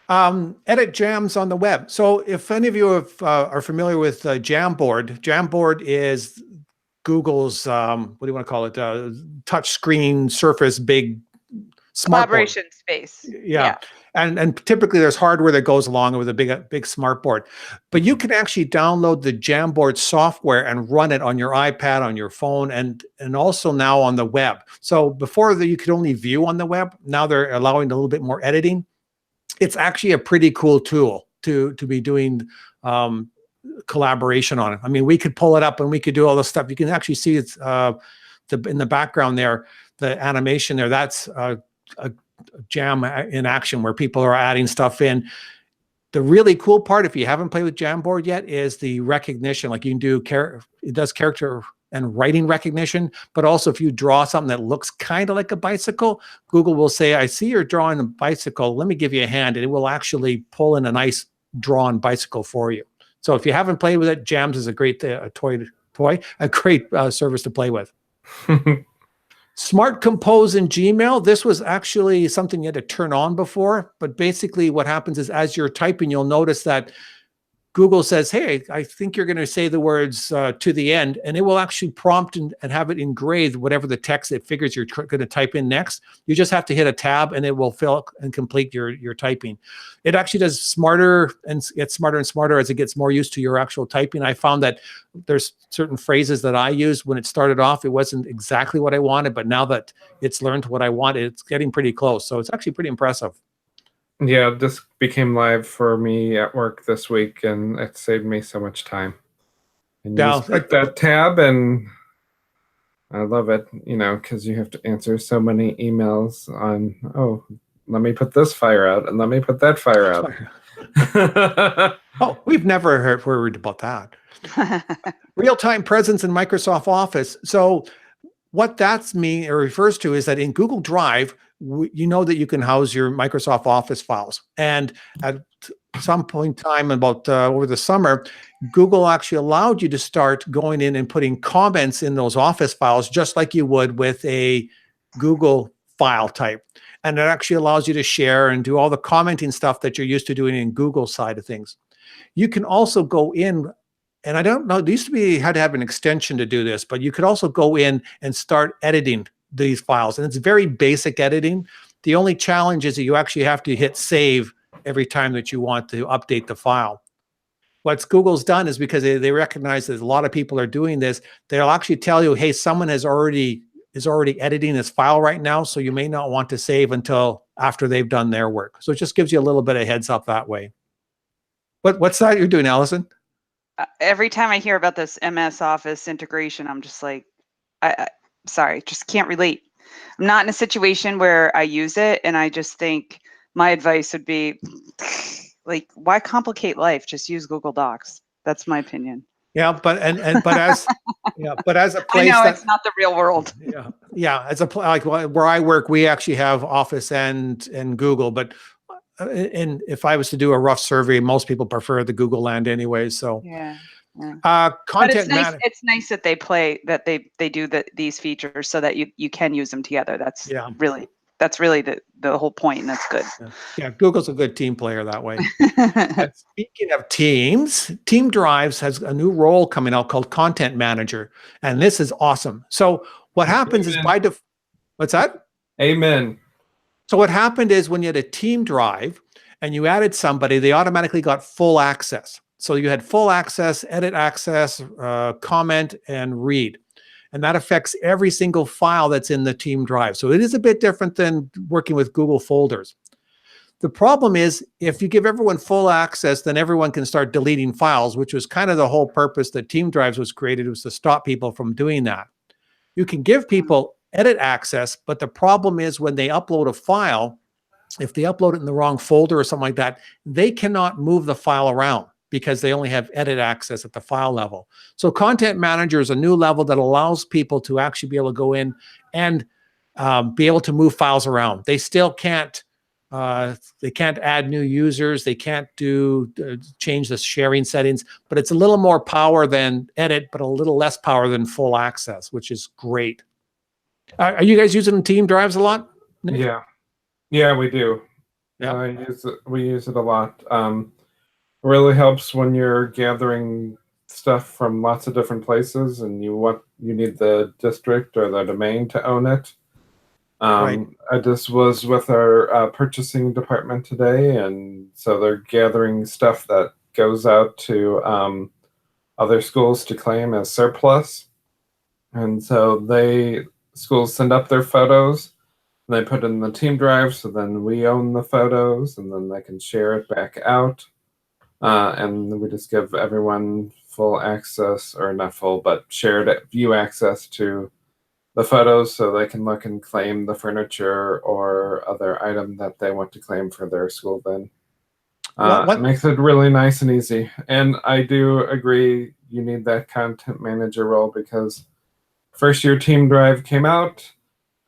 Edit jams on the web. So if any of you are familiar with Jamboard, Jamboard is Google's, what do you want to call it? Touch screen surface, big smart board. Collaboration space. Yeah. And typically there's hardware that goes along with a big smart board. But you can actually download the Jamboard software and run it on your iPad, on your phone, and also now on the web. So before you could only view on the web. Now they're allowing a little bit more editing. It's actually a pretty cool tool to be doing collaboration on it. I mean, we could pull it up and we could do all this stuff. You can actually see it's in the background there, the animation there. That's a jam in action where people are adding stuff in. The really cool part, if you haven't played with Jamboard yet, is the recognition. Like you can do it does character and writing recognition, but also if you draw something that looks kind of like a bicycle, Google will say, I see you're drawing a bicycle. Let me give you a hand. And it will actually pull in a nice drawn bicycle for you. So if you haven't played with it, Jams is a great toy, a great service to play with. Smart Compose in Gmail. This was actually something you had to turn on before, but basically what happens is as you're typing, you'll notice that Google says, hey, I think you're going to say the words to the end, and it will actually prompt and have it engraved whatever the text it figures you're going to type in next. You just have to hit a tab and it will fill and complete your typing. It actually does smarter and gets smarter and smarter as it gets more used to your actual typing. I found that there's certain phrases that I used when it started off, it wasn't exactly what I wanted, but now that it's learned what I want, it's getting pretty close. So it's actually pretty impressive. Yeah, this became live for me at work this week, and it saved me so much time. And you just click that tab, and I love it, because you have to answer so many emails on, oh, let me put this fire out, and let me put that fire out. Oh, we've never worried about that. Real-time presence in Microsoft Office. So what that refers to is that in Google Drive, you know that you can house your Microsoft Office files. And at some point in time about over the summer, Google actually allowed you to start going in and putting comments in those Office files, just like you would with a Google file type. And it actually allows you to share and do all the commenting stuff that you're used to doing in Google side of things. You can also go in, and I don't know, it used to be you had to have an extension to do this, but you could also go in and start editing these files. And it's very basic editing. The only challenge is that you actually have to hit save every time that you want to update the file. What Google's done is because they recognize that a lot of people are doing this, they'll actually tell you, hey, someone is already editing this file right now, so you may not want to save until after they've done their work. So it just gives you a little bit of heads up that way. What's that you're doing, Allison? Every time I hear about this MS Office integration, I'm just like, sorry, just can't relate. I'm not in a situation where I use it, and I just think my advice would be, like, why complicate life? Just use Google Docs. That's my opinion. Yeah, but as a place, I know it's not the real world. Yeah, as a like where I work, we actually have Office and Google, but and if I was to do a rough survey, most people prefer the Google land anyway. So yeah. Content but it's nice that they do these features so that you can use them together. That's really the whole point, and that's good. Yeah, Google's a good team player that way. Speaking of teams, Team Drives has a new role coming out called Content Manager, and this is awesome. So what happens is what's that? Amen. So what happened is when you had a team drive and you added somebody, they automatically got full access. So you had full access, edit access, comment, and read. And that affects every single file that's in the team drive. So it is a bit different than working with Google folders. The problem is if you give everyone full access, then everyone can start deleting files, which was kind of the whole purpose that Team Drives was created, was to stop people from doing that. You can give people edit access, but the problem is when they upload a file, if they upload it in the wrong folder or something like that, they cannot move the file around because they only have edit access at the file level. So Content Manager is a new level that allows people to actually be able to go in and be able to move files around. They still can't add new users. They can't change the sharing settings, but it's a little more power than edit, but a little less power than full access, which is great. Are you guys using Team Drives a lot, Nick? Yeah, we do. Yeah. We use it a lot. Really helps when you're gathering stuff from lots of different places and you need the district or the domain to own it. Right. I just was with our purchasing department today, and so they're gathering stuff that goes out to other schools to claim as surplus. And so schools send up their photos, and they put it in the team drive, so then we own the photos, and then they can share it back out. And we just give everyone full access, or not full, but shared view access to the photos so they can look and claim the furniture or other item that they want to claim for their school then. It makes it really nice and easy. And I do agree you need that content manager role, because first year team drive came out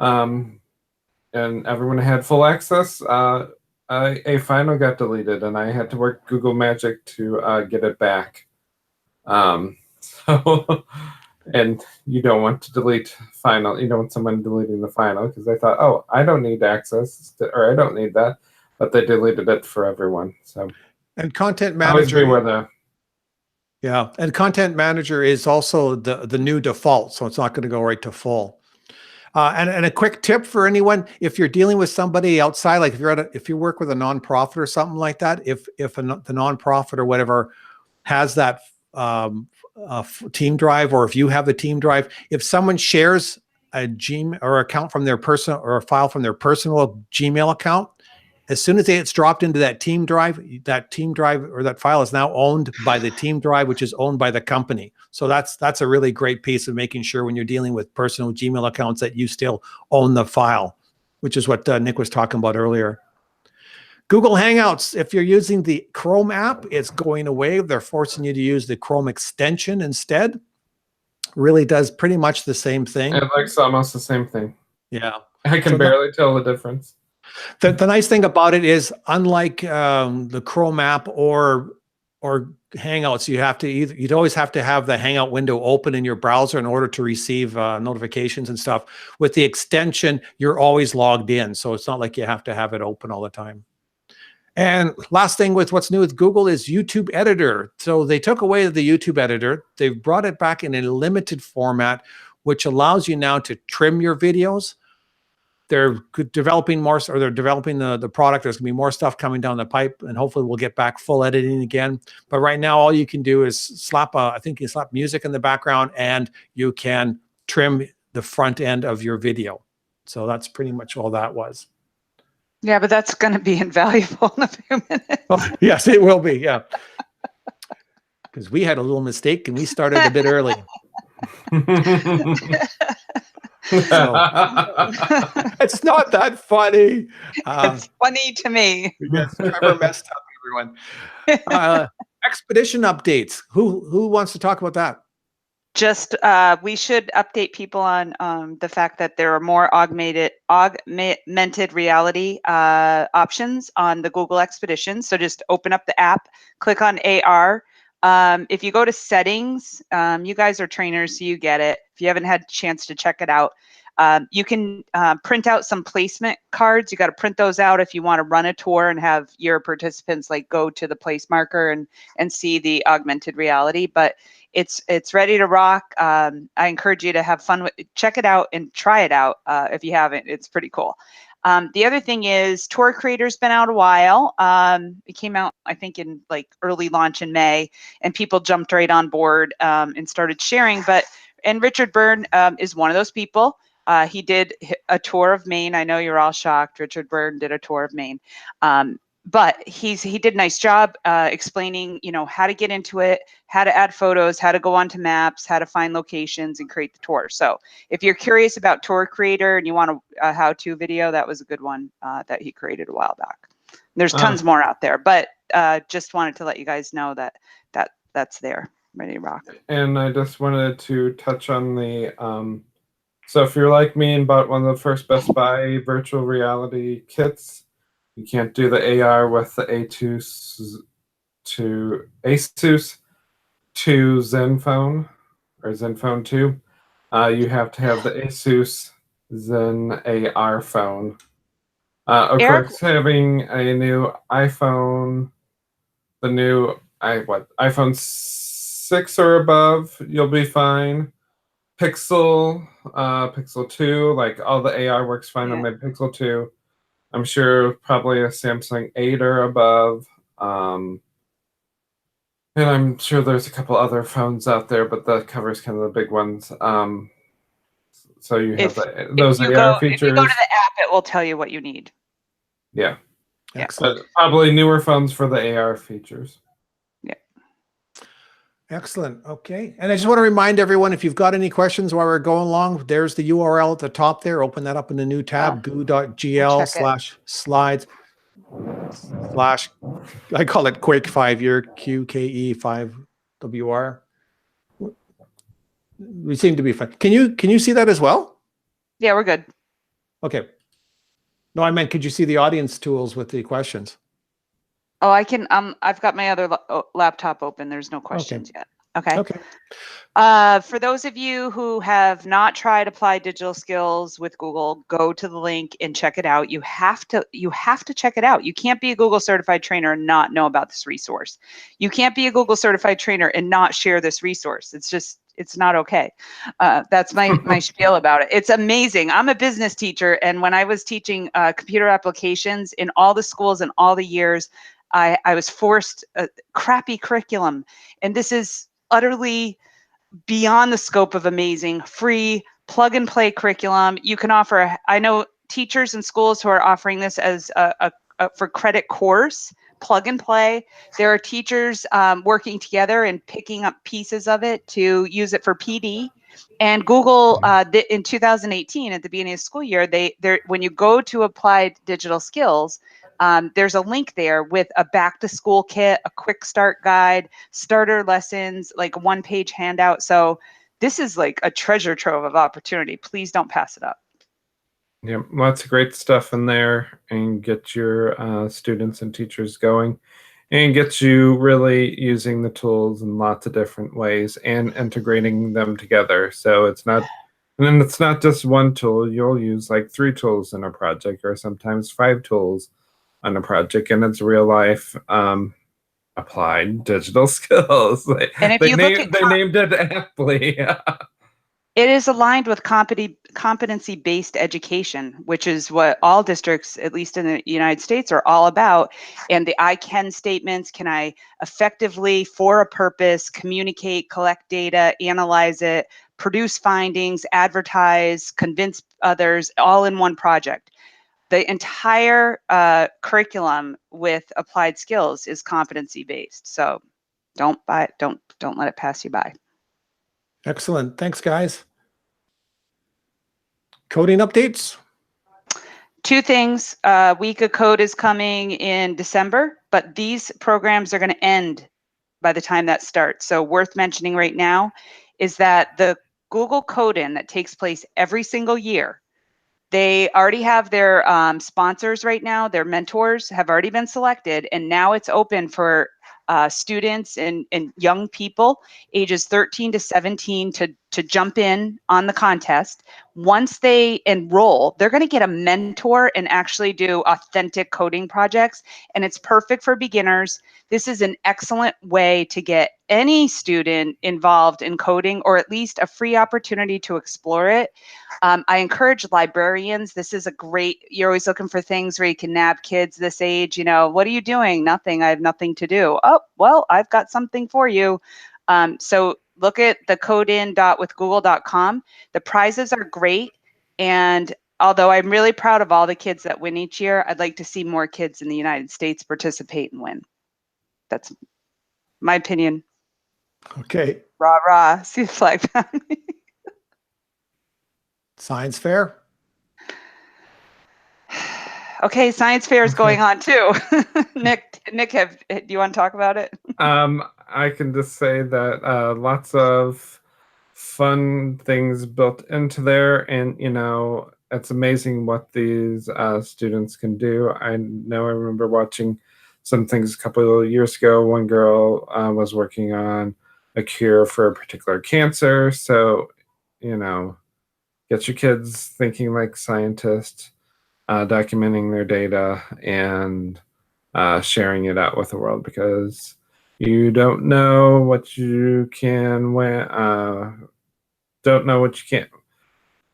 and everyone had full access. A final got deleted and I had to work Google Magic to get it back. So and you don't want to delete final. You don't want someone deleting the final because they thought, oh, I don't need access or I don't need that, but they deleted it for everyone. So and content always manager. beware there. Yeah, and content manager is also the new default, so it's not going to go right to full. And a quick tip for anyone: if you're dealing with somebody outside, like if you work with a nonprofit or something like that, if the nonprofit or whatever has that team drive, or if you have the team drive, if someone shares a Gmail or account from their personal, or a file from their personal Gmail account, as soon as it's dropped into that team drive or that file is now owned by the team drive, which is owned by the company. So that's a really great piece of making sure when you're dealing with personal Gmail accounts that you still own the file, which is what Nick was talking about earlier. Google Hangouts, if you're using the Chrome app, it's going away. They're forcing you to use the Chrome extension instead. Really does pretty much the same thing. It looks almost the same thing. Yeah. I can barely tell the difference. The nice thing about it is, unlike the Chrome app or Hangouts, you'd always have to have the Hangout window open in your browser in order to receive notifications and stuff. With the extension, you're always logged in, so it's not like you have to have it open all the time. And last thing with what's new with Google is YouTube Editor. So they took away the YouTube Editor. They've brought it back in a limited format, which allows you now to trim your videos. They're developing more, or they're developing the product. There's gonna be more stuff coming down the pipe, and hopefully we'll get back full editing again. But right now, all you can do is slap music in the background, and you can trim the front end of your video. So that's pretty much all that was. Yeah, but that's going to be invaluable in a few minutes. Oh, yes, it will be. Yeah, because we had a little mistake and we started a bit early. So, it's not that funny. It's funny to me. Yes, Trevor messed up, everyone. Expedition updates. Who wants to talk about that? Just we should update people on the fact that there are more augmented reality options on the Google Expedition. So just open up the app, click on AR. If you go to settings, you guys are trainers, so you get it. If you haven't had a chance to check it out, you can print out some placement cards. You got to print those out if you want to run a tour and have your participants like go to the place marker and see the augmented reality. But it's ready to rock. I encourage you to have fun with it. Check it out and try it out if you haven't. It's pretty cool. The other thing is Tour Creator's been out a while. It came out, I think, in like early launch in May, and people jumped right on board and started sharing. And Richard Byrne is one of those people. He did a tour of Maine. I know you're all shocked. Richard Byrne did a tour of Maine. But he did a nice job explaining, how to get into it, how to add photos, how to go onto maps, how to find locations and create the tour. So if you're curious about Tour Creator and you want a how-to video, that was a good one that he created a while back. There's tons more out there, but just wanted to let you guys know that's there, ready to rock. And I just wanted to touch on the, so if you're like me and bought one of the first Best Buy virtual reality kits, you can't do the AR with the Asus to Zenfone or Zenfone 2. You have to have the Asus Zen AR phone Of Eric? course, having a new iPhone, the new iPhone 6 or above, you'll be fine. Pixel, Pixel 2, like all the AI works fine on my Pixel 2. I'm sure probably a Samsung 8 or above. And I'm sure there's a couple other phones out there, but that covers kind of the big ones. So you have those AR features. If you go to the app, it will tell you what you need. Yeah. Excellent. But probably newer phones for the AR features. Yeah. Excellent. Okay. And I just want to remind everyone, if you've got any questions while we're going along, there's the URL at the top there. Open that up in the new tab, goo.gl/slides/ I call it Quake 5-year, QKE5WR. We seem to be fine. Can you see that as well? Yeah, we're good. Okay. No, I meant, could you see the audience tools with the questions? Oh, I can. I've got my other laptop open. There's no questions yet. Okay. Okay. For those of you who have not tried Applied Digital Skills with Google, go to the link and check it out. You have to check it out. You can't be a Google certified trainer and not know about this resource. You can't be a Google certified trainer and not share this resource. It's not okay. That's my spiel about it. It's amazing. I'm a business teacher, and when I was teaching computer applications in all the schools and all the years, I was forced a crappy curriculum, and this is utterly beyond the scope of amazing, free, plug and play curriculum. You can offer, I know teachers and schools who are offering this as a for credit course, plug and play. There are teachers working together and picking up pieces of it to use it for PD. And Google, in 2018, at the beginning of the school year, when you go to Applied Digital Skills, there's a link there with a back to school kit, a quick start guide, starter lessons, like a one-page handout. So this is like a treasure trove of opportunity. Please don't pass it up. Yeah, lots of great stuff in there, and get your students and teachers going, and get you really using the tools in lots of different ways and integrating them together. So it's not, and then it's not just one tool. You'll use like 3 tools in a project, or sometimes 5 tools on a project, and it's real life applied digital skills. And if they you named it aptly. It is aligned with competency-based education, which is what all districts, at least in the United States, are all about. And the I can statements, can I effectively, for a purpose, communicate, collect data, analyze it, produce findings, advertise, convince others, all in one project. The entire curriculum with applied skills is competency-based. So don't let it pass you by. Excellent. Thanks, guys. Coding updates? 2 things. Week of Code is coming in December, but these programs are going to end by the time that starts. So worth mentioning right now is that the Google Code-In that takes place every single year, they already have their sponsors right now. Their mentors have already been selected, and now it's open for students and young people ages 13 to 17 to jump in on the contest. Once they enroll, they're going to get a mentor and actually do authentic coding projects, and it's perfect for beginners. This is an excellent way to get any student involved in coding, or at least a free opportunity to explore it. I encourage librarians. This is a great, you're always looking for things where you can nab kids this age. You know, what are you doing? Nothing. I have nothing to do. Oh, well, I've got something for you. So look at the codein.withgoogle.com. The prizes are great. And although I'm really proud of all the kids that win each year, I'd like to see more kids in the United States participate and win. That's my opinion. Okay. Rah, rah. See the flag. Science fair? Okay, science fair is going on too. Nick, do you want to talk about it? I can just say that lots of fun things built into there, and you know, it's amazing what these students can do. I remember watching some things a couple of years ago. One girl was working on a cure for a particular cancer. So, you know, get your kids thinking like scientists. documenting their data and sharing it out with the world, because you don't know what you can don't know what you can't.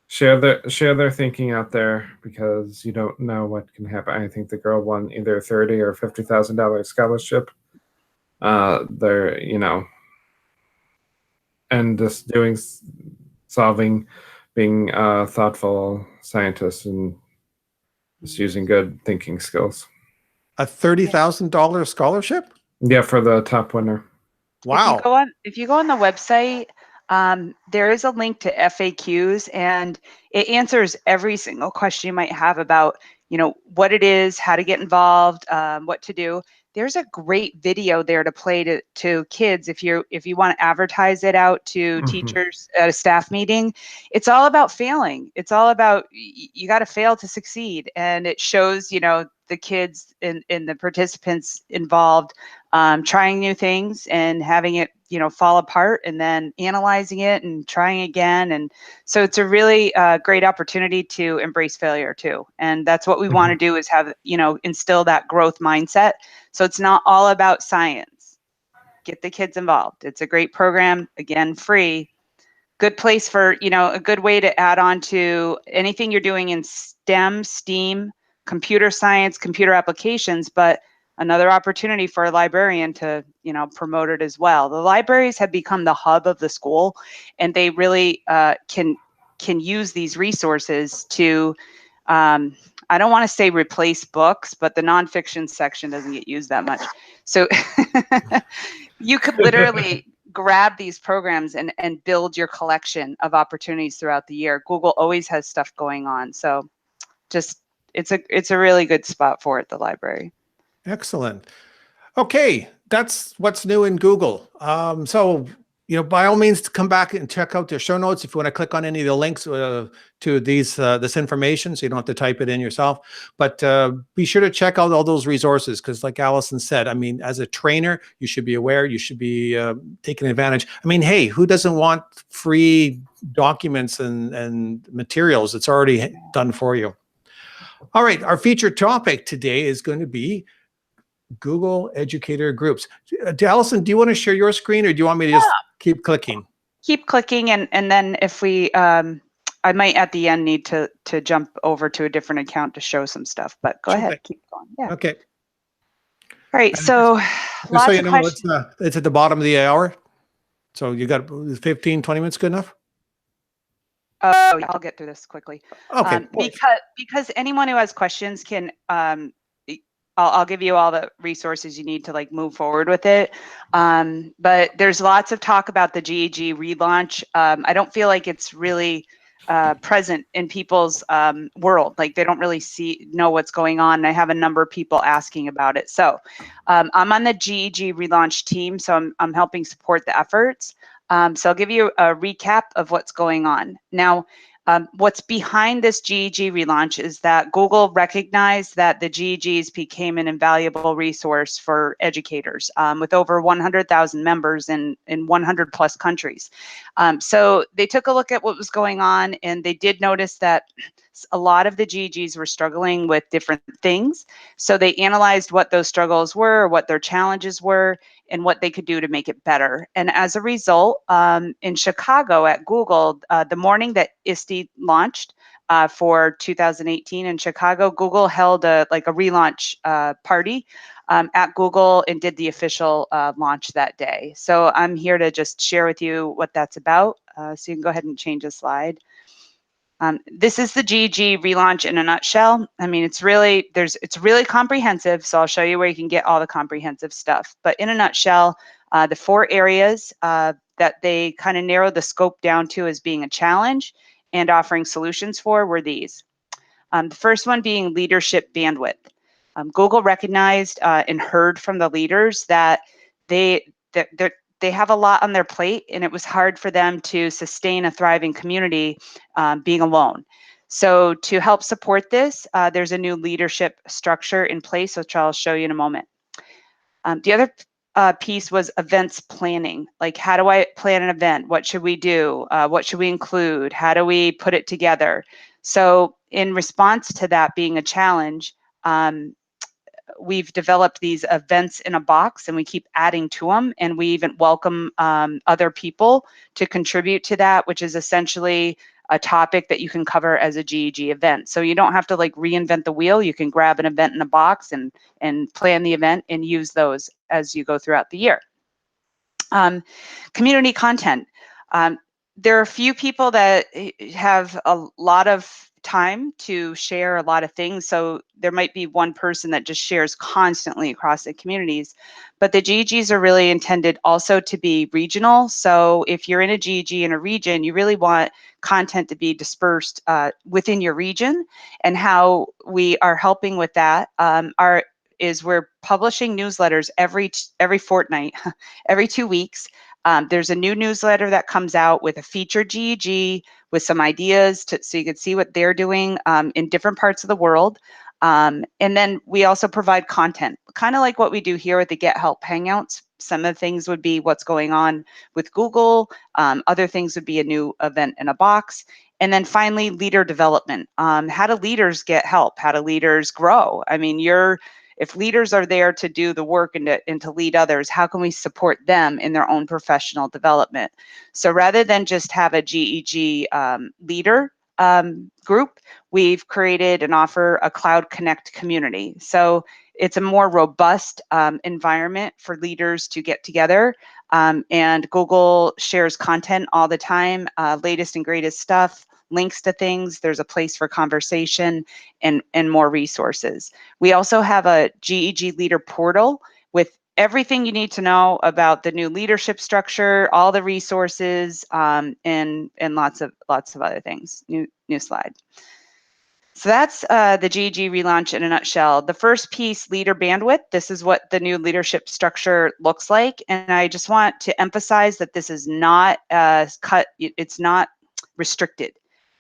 Share their thinking out there, because you don't know what can happen. I think the girl won either $30,000 or $50,000 scholarship. They're, and just solving, being thoughtful scientists and just using good thinking skills. A $30,000 scholarship? Yeah, for the top winner. Wow. If you go on the website, there is a link to FAQs, and it answers every single question you might have about, what it is, how to get involved, what to do. There's a great video there to play to kids if you want to advertise it out to teachers at a staff meeting. It's all about failing. It's all about you got to fail to succeed, and it shows the kids and the participants involved trying new things and having it fall apart, and then analyzing it and trying again. And so it's a really great opportunity to embrace failure too. And that's what we want to do, is have instill that growth mindset. So it's not all about science. Get the kids involved. It's a great program, again, free. Good place for a good way to add on to anything you're doing in STEM, STEAM, computer science, computer applications, but another opportunity for a librarian to, promote it as well. The libraries have become the hub of the school, and they really can use these resources to, I don't want to say replace books, but the nonfiction section doesn't get used that much. So you could literally grab these programs and build your collection of opportunities throughout the year. Google always has stuff going on. So just, it's a really good spot for it, the library. Excellent. Okay, that's what's new in Google. So, by all means, come back and check out their show notes if you want to click on any of the links to this information, so you don't have to type it in yourself. But be sure to check out all those resources, because like Allison said, as a trainer, you should be aware, you should be taking advantage. Hey, who doesn't want free documents and materials? It's already done for you. All right, our featured topic today is going to be Google Educator Groups. Allison, do you want to share your screen, or do you want me to just keep clicking? Keep clicking, and then if we, I might at the end need to jump over to a different account to show some stuff, but go ahead, keep going. Yeah. Okay. All right, so lots of questions. It's at the bottom of the hour. So you got 15, 20 minutes good enough? Oh, yeah, I'll get through this quickly. Okay. Because anyone who has questions can, I'll give you all the resources you need to move forward with it. But there's lots of talk about the GEG relaunch. I don't feel like it's really present in people's world. They don't really know what's going on. And I have a number of people asking about it. So I'm on the GEG relaunch team, so I'm helping support the efforts. So I'll give you a recap of what's going on. Now, what's behind this GEG relaunch is that Google recognized that the GEGs became an invaluable resource for educators with over 100,000 members in 100 plus countries. So they took a look at what was going on, and they did notice that a lot of the GEGs were struggling with different things. So they analyzed what those struggles were, what their challenges were, and what they could do to make it better. And as a result, in Chicago at Google, the morning that ISTE launched for 2018 in Chicago, Google held a relaunch party at Google and did the official launch that day. So I'm here to just share with you what that's about. So you can go ahead and change the slide. This is the GEG relaunch in a nutshell. It's really comprehensive. So I'll show you where you can get all the comprehensive stuff. But in a nutshell, the 4 areas that they kind of narrowed the scope down to as being a challenge and offering solutions for were these. The first one being leadership bandwidth. Google recognized and heard from the leaders that they have a lot on their plate, and it was hard for them to sustain a thriving community being alone. So to help support this, there's a new leadership structure in place, which I'll show you in a moment. The other piece was events planning. How do I plan an event? What should we do? What should we include? How do we put it together? So in response to that being a challenge, we've developed these events in a box, and we keep adding to them, and we even welcome other people to contribute to that, which is essentially a topic that you can cover as a GEG event. So you don't have to like reinvent the wheel. You can grab an event in a box and plan the event and use those as you go throughout the year. Community content. There are a few people that have a lot of time to share a lot of things. So there might be one person that just shares constantly across the communities, but the GEGs are really intended also to be regional. So if you're in a GEG in a region, you really want content to be dispersed within your region. And how we are helping with that is we're publishing newsletters every fortnight, every 2 weeks. There's a new newsletter that comes out with a featured GEG with some ideas so you can see what they're doing in different parts of the world. And then we also provide content, kind of like what we do here with the Help Hangouts. Some of the things would be what's going on with Google. Other things would be a new event in a box. And then finally, leader development. How do leaders get help? How do leaders grow? I mean, if leaders are there to do the work and to lead others, how can we support them in their own professional development? So rather than just have a GEG leader group, we've created and offer a Cloud Connect community. So it's a more robust environment for leaders to get together. And Google shares content all the time, latest and greatest stuff, links to things. There's a place for conversation and more resources. We also have a GEG leader portal with everything you need to know about the new leadership structure, all the resources, and lots of other things. New slide. So that's the GEG relaunch in a nutshell. The first piece, leader bandwidth. This is what the new leadership structure looks like, and I just want to emphasize that this is not it's not restricted.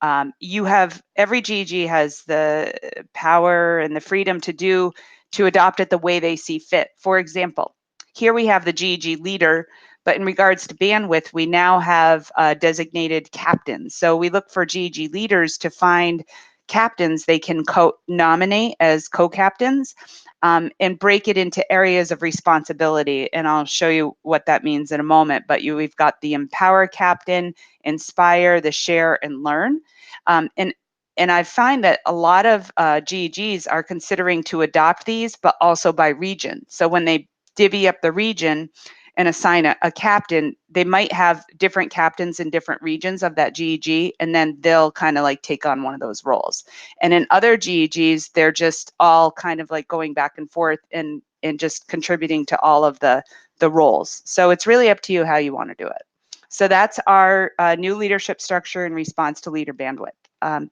Every GEG has the power and the freedom to adopt it the way they see fit. For example, here we have the GEG leader, but in regards to bandwidth, we now have designated captains. So we look for GEG leaders to find captains they can nominate as co-captains and break it into areas of responsibility. And I'll show you what that means in a moment. But we've got the empower captain, inspire, the share, and learn. And I find that a lot of GEGs are considering to adopt these, but also by region. So when they divvy up the region and assign a captain, they might have different captains in different regions of that GEG, and then they'll kind of like take on one of those roles. And in other GEGs, they're just all kind of like going back and forth and just contributing to all of the roles. So it's really up to you how you want to do it. So that's our new leadership structure in response to leader bandwidth.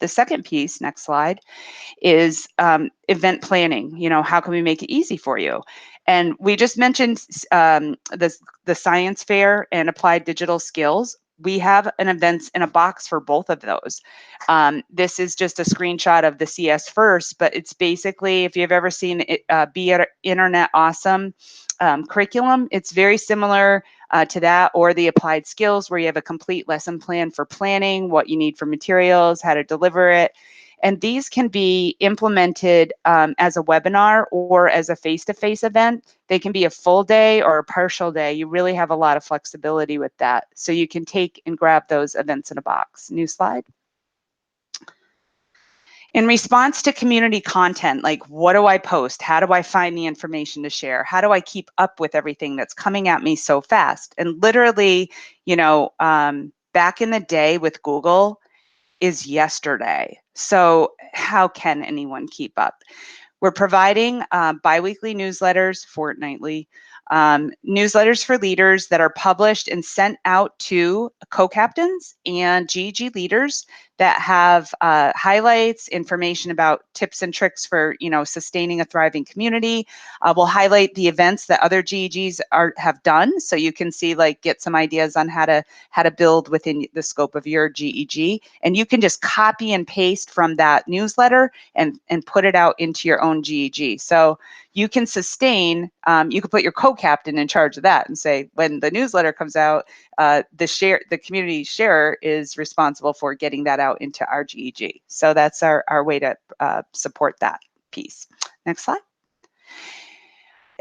The second piece, next slide, is event planning. How can we make it easy for you? And we just mentioned the science fair and applied digital skills. We have an events in a box for both of those. This is just a screenshot of the CS First, but it's basically, if you've ever seen it, Be Internet Awesome curriculum, it's very similar to that, or the applied skills, where you have a complete lesson plan for planning, what you need for materials, how to deliver it. And these can be implemented as a webinar or as a face-to-face event. They can be a full day or a partial day. You really have a lot of flexibility with that. So you can take and grab those events in a box. New slide. In response to community content, like what do I post? How do I find the information to share? How do I keep up with everything that's coming at me so fast? And literally, back in the day with Google is yesterday. So how can anyone keep up? We're providing biweekly newsletters, fortnightly, newsletters for leaders that are published and sent out to co-captains and GEG leaders that have highlights, information about tips and tricks for sustaining a thriving community. We'll highlight the events that other GEGs have done, so you can see, get some ideas on how to build within the scope of your GEG. And you can just copy and paste from that newsletter and put it out into your own GEG. So you can sustain, you can put your co-captain in charge of that and say, when the newsletter comes out, the community sharer is responsible for getting that out into our GEG. So that's our way to support that piece. Next slide.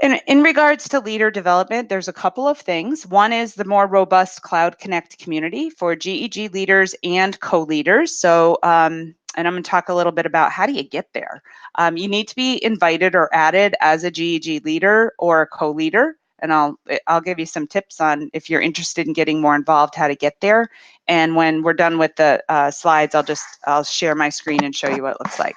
In regards to leader development, there's a couple of things. One is the more robust Cloud Connect community for GEG leaders and co-leaders. So, and I'm going to talk a little bit about how do you get there. You need to be invited or added as a GEG leader or a co-leader. And I'll give you some tips on if you're interested in getting more involved, how to get there. And when we're done with the slides, I'll share my screen and show you what it looks like.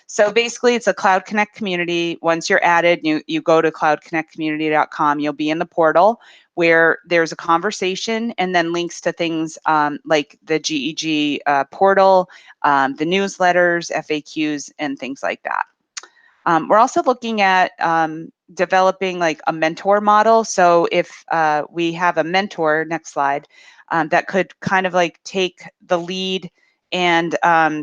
So basically, it's a Cloud Connect community. Once you're added, you go to cloudconnectcommunity.com. You'll be in the portal where there's a conversation and then links to things like the GEG portal, the newsletters, FAQs, and things like that. We're also looking at developing like a mentor model. So if we have a mentor, next slide, that could kind of like take the lead and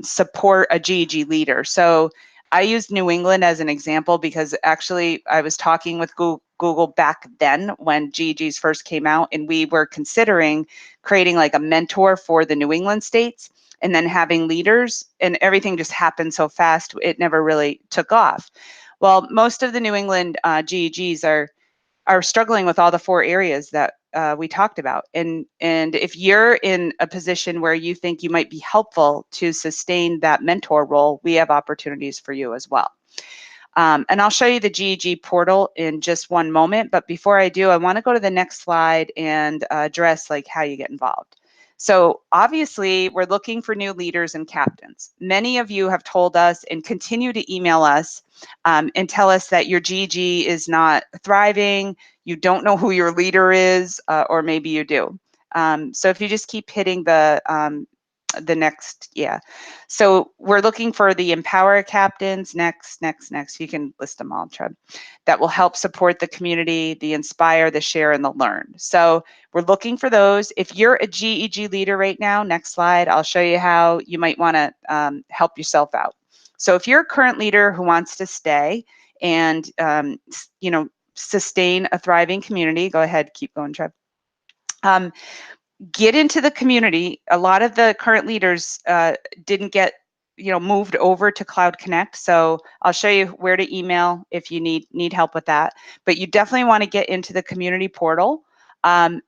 support a GEG leader. So I used New England as an example because actually I was talking with Google back then when GEGs first came out, and we were considering creating like a mentor for the New England states and then having leaders, and everything just happened so fast, it never really took off. Well, most of the New England GEGs are struggling with all the 4 areas that we talked about. And if you're in a position where you think you might be helpful to sustain that mentor role, we have opportunities for you as well. And I'll show you the GEG portal in just one moment. But before I do, I want to go to the next slide and address like how you get involved. So obviously, we're looking for new leaders and captains. Many of you have told us and continue to email us and tell us that your GEG is not thriving, you don't know who your leader is, or maybe you do. So if you just keep hitting the next, yeah. So we're looking for the Empower captains, next. You can list them all, Trev. That will help support the community, the Inspire, the Share, and the Learn. So we're looking for those. If you're a GEG leader right now, next slide, I'll show you how you might want to help yourself out. So if you're a current leader who wants to stay and sustain a thriving community, go ahead, keep going, Trev. Get into the community. A lot of the current leaders didn't get moved over to Cloud Connect. So I'll show you where to email if you need help with that. But you definitely want to get into the community portal.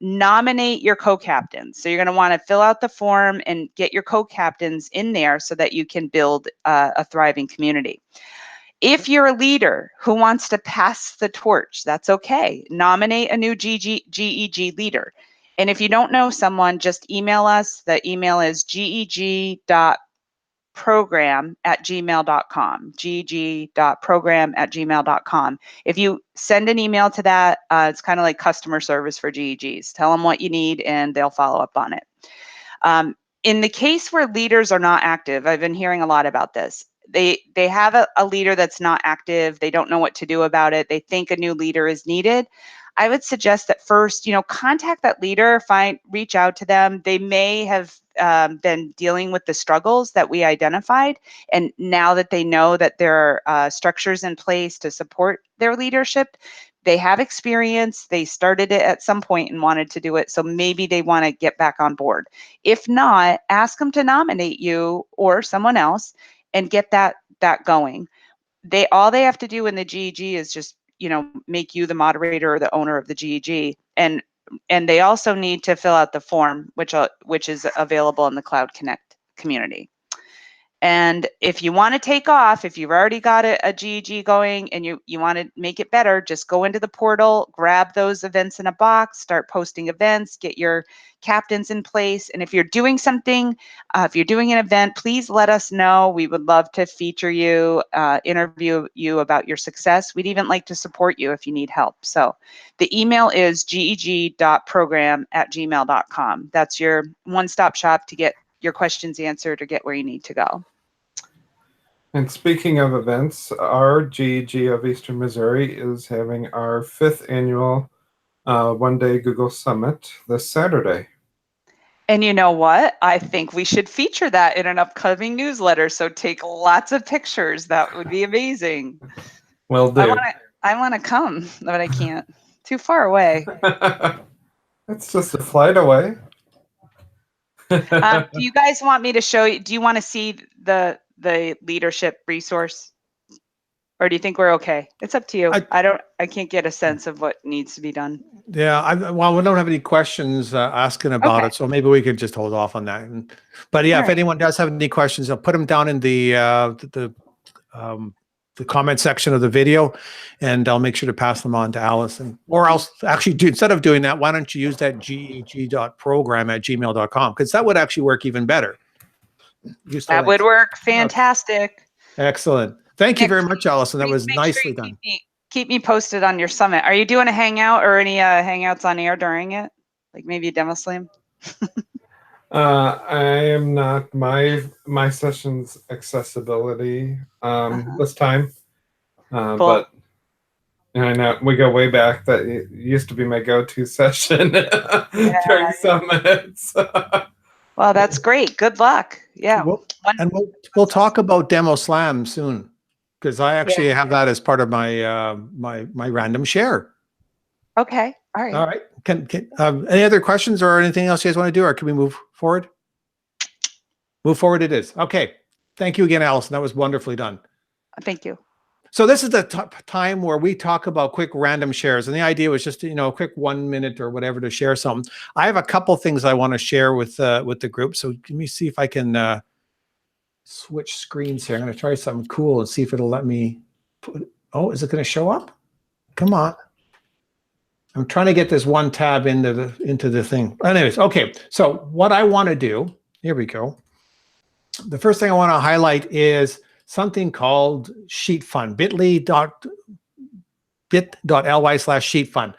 Nominate your co-captains. So you're going to want to fill out the form and get your co-captains in there so that you can build a thriving community. If you're a leader who wants to pass the torch, that's okay. Nominate a new GEG leader. And if you don't know someone, just email us. The email is geg.program@gmail.com, geg.program@gmail.com. If you send an email to that, it's kind of like customer service for GEGs. Tell them what you need and they'll follow up on it. In the case where leaders are not active, I've been hearing a lot about this. They have a leader that's not active. They don't know what to do about it. They think a new leader is needed. I would suggest that first, contact that leader, reach out to them. They may have been dealing with the struggles that we identified. And now that they know that there are structures in place to support their leadership, they have experience, they started it at some point and wanted to do it. So maybe they want to get back on board. If not, ask them to nominate you or someone else and get that going. All they have to do in the GEG is just make you the moderator or the owner of the GEG, and they also need to fill out the form, which is available in the Cloud Connect community. And if you want to take off, if you've already got a GEG going and you want to make it better, just go into the portal, grab those events in a box, start posting events, get your captains in place. And if you're doing something, if you're doing an event, please let us know. We would love to feature you, interview you about your success. We'd even like to support you if you need help. So the email is geg.program@gmail.com. That's your one-stop shop to get your questions answered or get where you need to go. And speaking of events, our GEG of Eastern Missouri is having our 5th annual one-day Google Summit this Saturday. And you know what? I think we should feature that in an upcoming newsletter. So take lots of pictures. That would be amazing. Will do. I want to come, but I can't. Too far away. It's just a flight away. Do you guys want me to show you? Do you want to see the leadership resource, or do you think we're okay? It's up to you. I can't get a sense of what needs to be done. Yeah, well, we don't have any questions asking about it, so maybe we could just hold off on that. But yeah, if anyone does have any questions, I'll put them down in the comment section of the video, and I'll make sure to pass them on to Allison. Or else, actually, instead of doing that, why don't you use that geg.program@gmail.com, because that would actually work even better. That would work fantastic. Excellent. Thank you very much, Allison. That was nicely done. Keep me posted on your summit. Are you doing a hangout or any hangouts on air during it? Like maybe a demo slam? I am not. My session's accessibility this time. Cool. But I know we go way back. That it used to be my go-to session during summits. Well, that's great. Good luck. Yeah. We'll talk about demo slam soon, because I actually have that as part of my my random share. Okay. All right. All right. Can any other questions or anything else you guys want to do, or can we move forward? Move forward it is. Okay. Thank you again, Allison. That was wonderfully done. Thank you. So this is the time where we talk about quick random shares. And the idea was just, a quick 1 minute or whatever to share something. I have a couple things I want to share with the group. So let me see if I can switch screens here. I'm going to try something cool and see if it'll let me put. Oh, is it going to show up? Come on. I'm trying to get this one tab into the thing. Anyways, okay. So what I want to do, here we go. The first thing I want to highlight is something called Sheet Fund, bit.ly/Sheet Fund.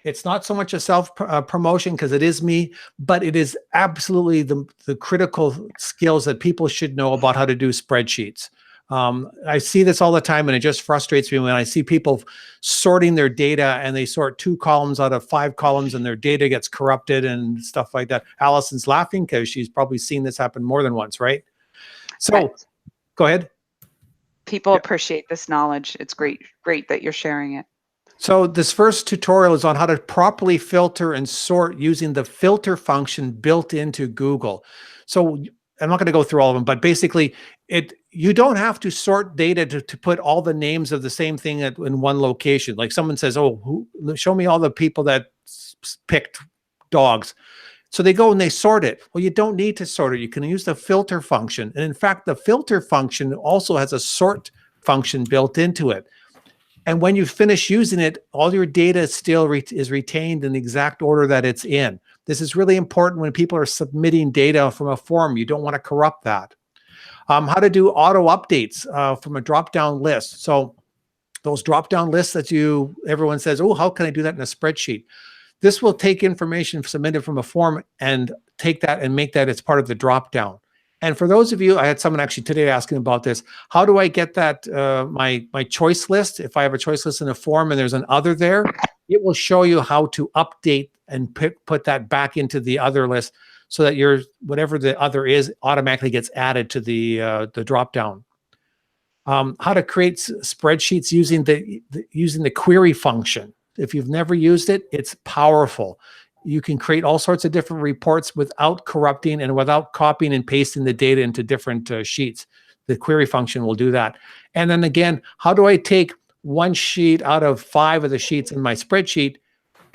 It's not so much a self promotion because it is me, but it is absolutely the critical skills that people should know about how to do spreadsheets. I see this all the time, and it just frustrates me when I see people sorting their data and they sort 2 columns out of 5 columns and their data gets corrupted and stuff like that. Allison's laughing because she's probably seen this happen more than once, right? So go ahead. People appreciate this knowledge. It's great that you're sharing it. So this first tutorial is on how to properly filter and sort using the filter function built into Google. So I'm not going to go through all of them, but basically you don't have to sort data to put all the names of the same thing in one location. Like someone says, oh, show me all the people that picked dogs. So they go and they sort it. Well, you don't need to sort it. You can use the filter function. And in fact, the filter function also has a sort function built into it. And when you finish using it, all your data still is retained in the exact order that it's in. This is really important when people are submitting data from a form. You don't want to corrupt that. How to do auto updates from a drop-down list. So those drop-down lists that everyone says, oh, how can I do that in a spreadsheet? This will take information submitted from a form and take that and make that as part of the drop-down. And for those of you, I had someone actually today asking about this. How do I get that, my choice list? If I have a choice list in a form and there's an other there, it will show you how to update and put that back into the other list so that whatever the other is automatically gets added to the drop-down. How to create spreadsheets using the query function. If you've never used it, it's powerful. You can create all sorts of different reports without corrupting and without copying and pasting the data into different sheets. The query function will do that. And then again, how do I take one sheet out of 5 of the sheets in my spreadsheet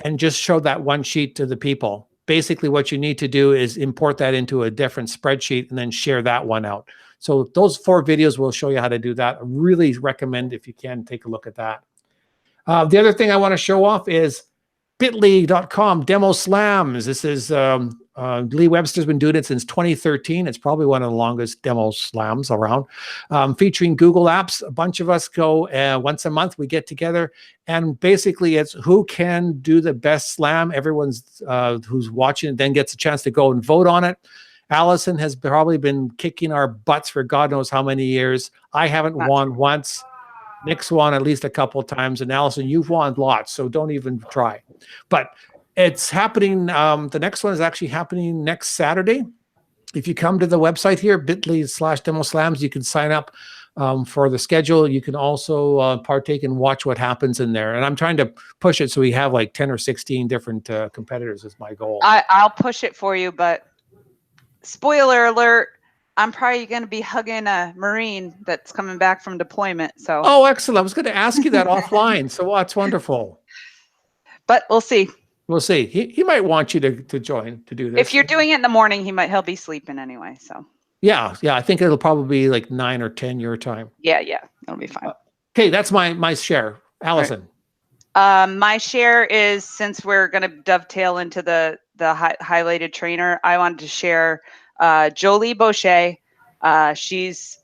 and just show that one sheet to the people? Basically, what you need to do is import that into a different spreadsheet and then share that one out. So those 4 videos will show you how to do that. I really recommend, if you can, take a look at that. The other thing I want to show off is bit.ly.com demo slams. This is Lee Webster's been doing it since 2013. It's probably one of the longest demo slams around, featuring Google Apps. A bunch of us go once a month. We get together, and basically it's who can do the best slam. Everyone's who's watching then gets a chance to go and vote on it. Allison has probably been kicking our butts for God knows how many years. I haven't won once. Nick's won at least a couple of times, and Allison, you've won lots, so don't even try. But it's happening. The next one is actually happening next Saturday. If you come to the website here, bit.ly/demo slams, you can sign up for the schedule. You can also partake and watch what happens in there. And I'm trying to push it so we have like 10 or 16 different competitors is my goal. I'll push it for you, but spoiler alert, I'm probably going to be hugging a Marine that's coming back from deployment. So, Oh, excellent. I was going to ask you that offline. So that's wonderful. but we'll see. We'll see. He might want you to join to do this. If you're doing it in the morning, he'll be sleeping anyway. So Yeah. I think it'll probably be like 9 or 10 your time. yeah, that'll be fine. Okay, that's my share. Allison. My share is, since we're going to dovetail into the highlighted trainer, I wanted to share Jolie Boucher. She's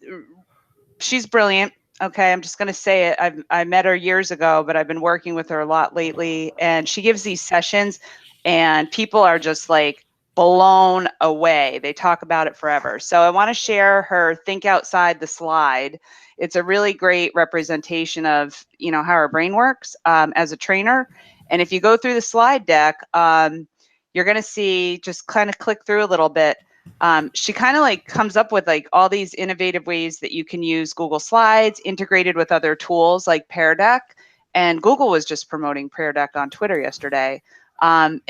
brilliant. Okay, I'm just going to say it. I met her years ago, but I've been working with her a lot lately, and she gives these sessions and people are just like blown away. They talk about it forever. So I want to share her Think Outside the Slide. It's a really great representation of, how our brain works as a trainer. And if you go through the slide deck, you're going to see, just kind of click through a little bit. She kind of like comes up with like all these innovative ways that you can use Google Slides integrated with other tools like Pear Deck. And Google was just promoting Pear Deck on Twitter yesterday. And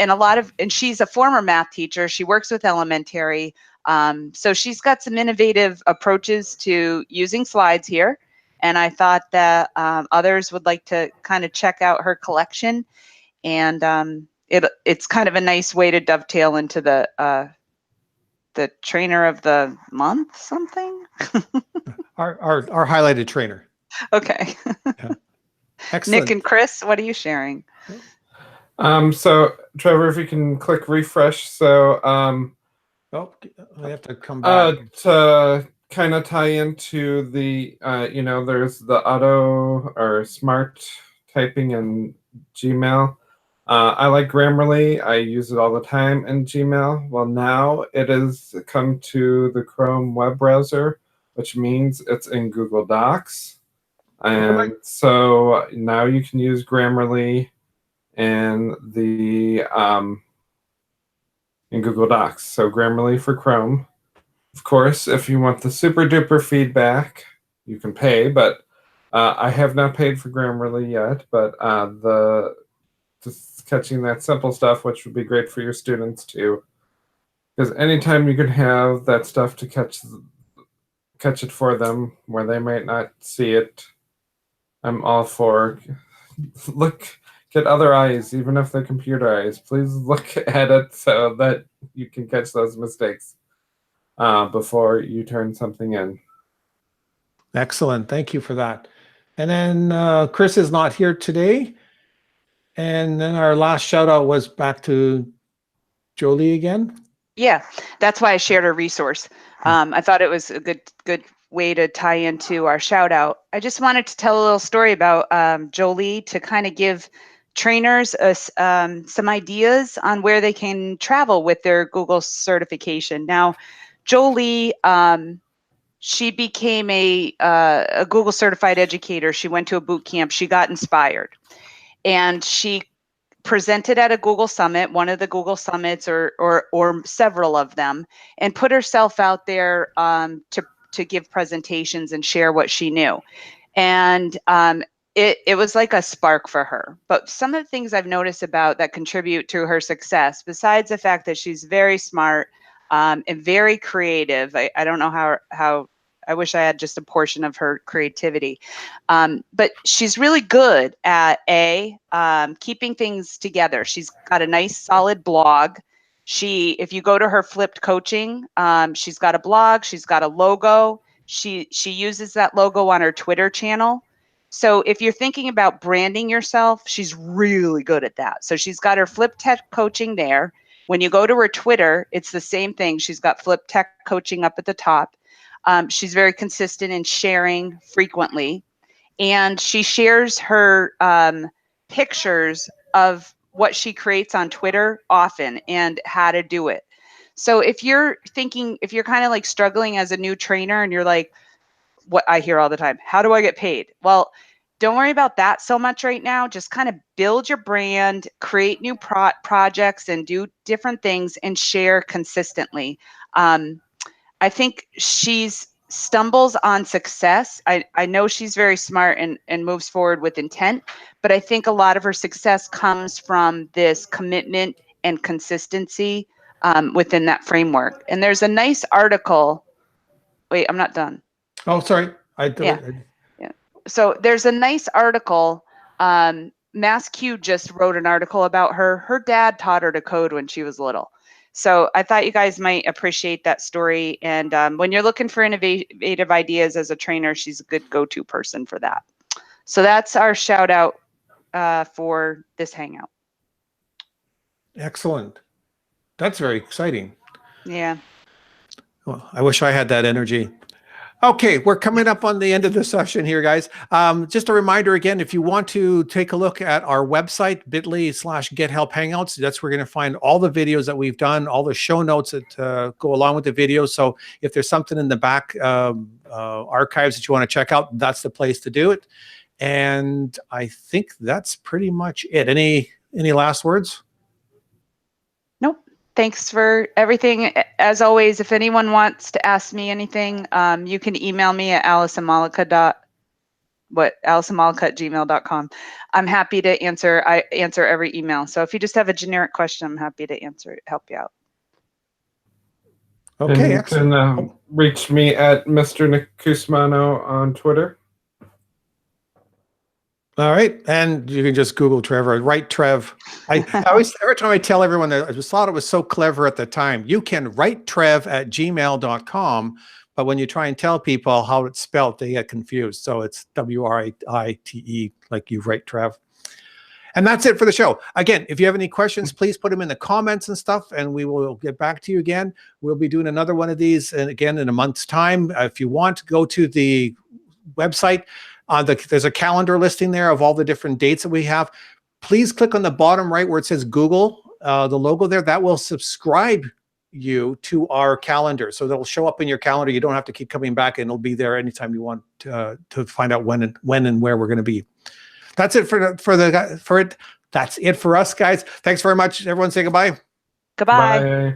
she's a former math teacher. She works with elementary. So she's got some innovative approaches to using slides here. And I thought that others would like to kind of check out her collection. And it's kind of a nice way to dovetail into the trainer of the month, something. Our highlighted trainer. Okay. Yeah. Excellent. Nick and Chris, what are you sharing? So Trevor, if you can click refresh. So I have to come back. To kind of tie into the there's the auto or smart typing in Gmail. I like Grammarly. I use it all the time in Gmail. Well, now it has come to the Chrome web browser, which means it's in Google Docs. And so now you can use Grammarly in Google Docs. So Grammarly for Chrome. Of course, if you want the super duper feedback, you can pay, but I have not paid for Grammarly yet, but just catching that simple stuff, which would be great for your students too. Because anytime you can have that stuff to catch it for them where they might not see it, I'm all for. Get other eyes, even if they're computer eyes. Please look at it so that you can catch those mistakes before you turn something in. Excellent. Thank you for that. And then Chris is not here today. And then our last shout out was back to Jolie again. Yeah, that's why I shared a resource. I thought it was a good way to tie into our shout out. I just wanted to tell a little story about Jolie to kind of give trainers some ideas on where they can travel with their Google certification. Now, Jolie, she became a Google certified educator. She went to a boot camp. She got inspired, and she presented at a Google Summit, one of the Google Summits or several of them, and put herself out there to give presentations and share what she knew. And it was like a spark for her. But some of the things I've noticed about that contribute to her success, besides the fact that she's very smart and very creative, I don't know how I wish I had just a portion of her creativity. But she's really good at keeping things together. She's got a nice solid blog. If you go to her flipped coaching, she's got a blog, she's got a logo. She uses that logo on her Twitter channel. So if you're thinking about branding yourself, she's really good at that. So she's got her Flip Tech coaching there. When you go to her Twitter, it's the same thing. She's got Flip Tech coaching up at the top. She's very consistent in sharing frequently. And she shares her pictures of what she creates on Twitter often and how to do it. So if you're kind of like struggling as a new trainer and you're like, what I hear all the time, how do I get paid? Well, don't worry about that so much right now. Just kind of build your brand, create new projects and do different things and share consistently. I think she's stumbles on success. I know she's very smart and moves forward with intent, but I think a lot of her success comes from this commitment and consistency within that framework. And there's a nice article. Wait, I'm not done. Oh, sorry. Yeah. So there's a nice article. MassQ just wrote an article about her. Her dad taught her to code when she was little. So I thought you guys might appreciate that story. And when you're looking for innovative ideas as a trainer, she's a good go-to person for that. So that's our shout out for this Hangout. Excellent. That's very exciting. Yeah. Well, I wish I had that energy. Okay, we're coming up on the end of the session here, guys. Just a reminder again, if you want to take a look at our website, bit.ly/GetHelpHangouts, that's where you're going to find all the videos that we've done, all the show notes that go along with the videos. So if there's something in the back archives that you want to check out, that's the place to do it. And I think that's pretty much it. Any last words? Nope. Thanks for everything. As always, if anyone wants to ask me anything, you can email me at alisonmalika@gmail.com. I'm happy to answer. I answer every email. So if you just have a generic question, I'm happy to answer it, help you out. Okay, and you excellent. can reach me at Mr. Nick Cusmano on Twitter. All right, and you can just Google Trevor, write Trev. I always, every time I tell everyone that, I just thought it was so clever at the time. You can write Trev@gmail.com, but when you try and tell people how it's spelled, they get confused. So it's WRITE, like you write Trev. And that's it for the show. Again, if you have any questions, please put them in the comments and stuff, and we will get back to you again. We'll be doing another one of these, and again, in a month's time. If you want, go to the website. There's a calendar listing there of all the different dates that we have. Please click on the bottom right where it says Google, the logo there. That will subscribe you to our calendar. So that'll show up in your calendar. You don't have to keep coming back, and it'll be there anytime you want to find out when and where we're going to be. That's it That's it for us, guys. Thanks very much. Everyone say goodbye. Goodbye. Bye.